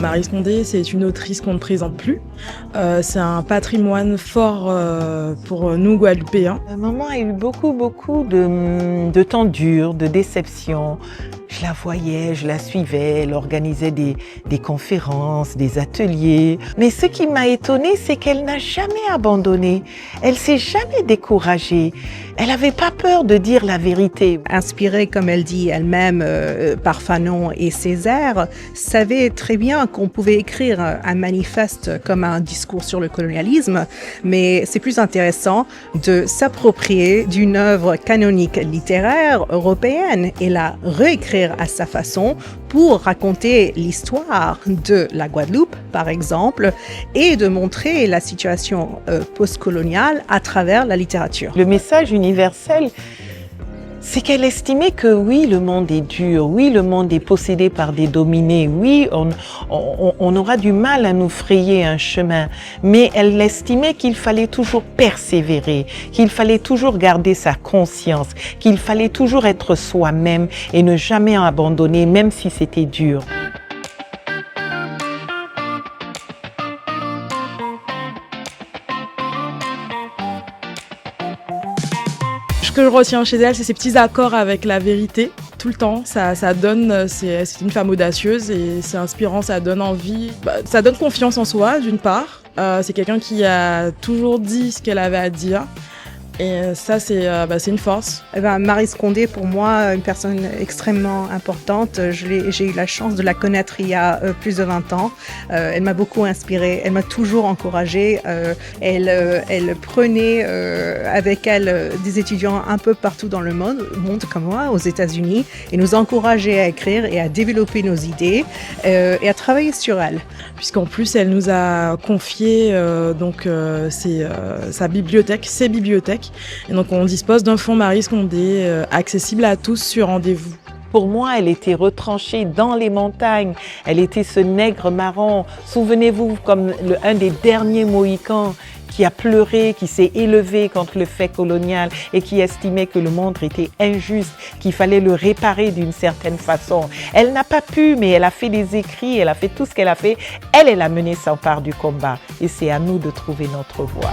Maryse Condé, c'est une autrice qu'on ne présente plus. C'est un patrimoine fort pour nous, Guadeloupéens. Maman a eu beaucoup de temps durs, de déceptions. Je la voyais, je la suivais, elle organisait des conférences, des ateliers. Mais ce qui m'a étonnée, c'est qu'elle n'a jamais abandonné. Elle s'est jamais découragée. Elle n'avait pas peur de dire la vérité. Inspirée, comme elle dit elle-même, par Fanon et Césaire, savait très bien qu'on pouvait écrire un manifeste comme un discours sur le colonialisme, mais c'est plus intéressant de s'approprier d'une œuvre canonique littéraire européenne et la réécrire à sa façon pour raconter l'histoire de la Guadeloupe, par exemple, et de montrer la situation postcoloniale à travers la littérature. Le message universel, c'est qu'elle estimait que oui, le monde est dur, oui, le monde est possédé par des dominés, oui, on aura du mal à nous frayer un chemin, mais elle estimait qu'il fallait toujours persévérer, qu'il fallait toujours garder sa conscience, qu'il fallait toujours être soi-même et ne jamais abandonner, même si c'était dur. Ce que je retiens chez elle, c'est ses petits accords avec la vérité, tout le temps. Ça donne, c'est une femme audacieuse et c'est inspirant, ça donne envie. Ça donne confiance en soi, d'une part. C'est quelqu'un qui a toujours dit ce qu'elle avait à dire. Et ça, c'est une force. Maryse Condé, pour moi, une personne extrêmement importante. J'ai eu la chance de la connaître il y a plus de 20 ans. Elle m'a beaucoup inspirée, elle m'a toujours encouragée. Elle prenait avec elle des étudiants un peu partout dans le monde comme moi, aux États-Unis, et nous encourageait à écrire et à développer nos idées et à travailler sur elles. Puisqu'en plus, elle nous a confié sa bibliothèque, ses bibliothèques. Et donc, on dispose d'un fonds Maryse Condé accessible à tous sur rendez-vous. Pour moi, elle était retranchée dans les montagnes. Elle était ce nègre marron. Souvenez-vous, comme un des derniers Mohicans qui a pleuré, qui s'est élevé contre le fait colonial et qui estimait que le monde était injuste, qu'il fallait le réparer d'une certaine façon. Elle n'a pas pu, mais elle a fait des écrits, elle a fait tout ce qu'elle a fait. Elle a mené sa part du combat. Et c'est à nous de trouver notre voie.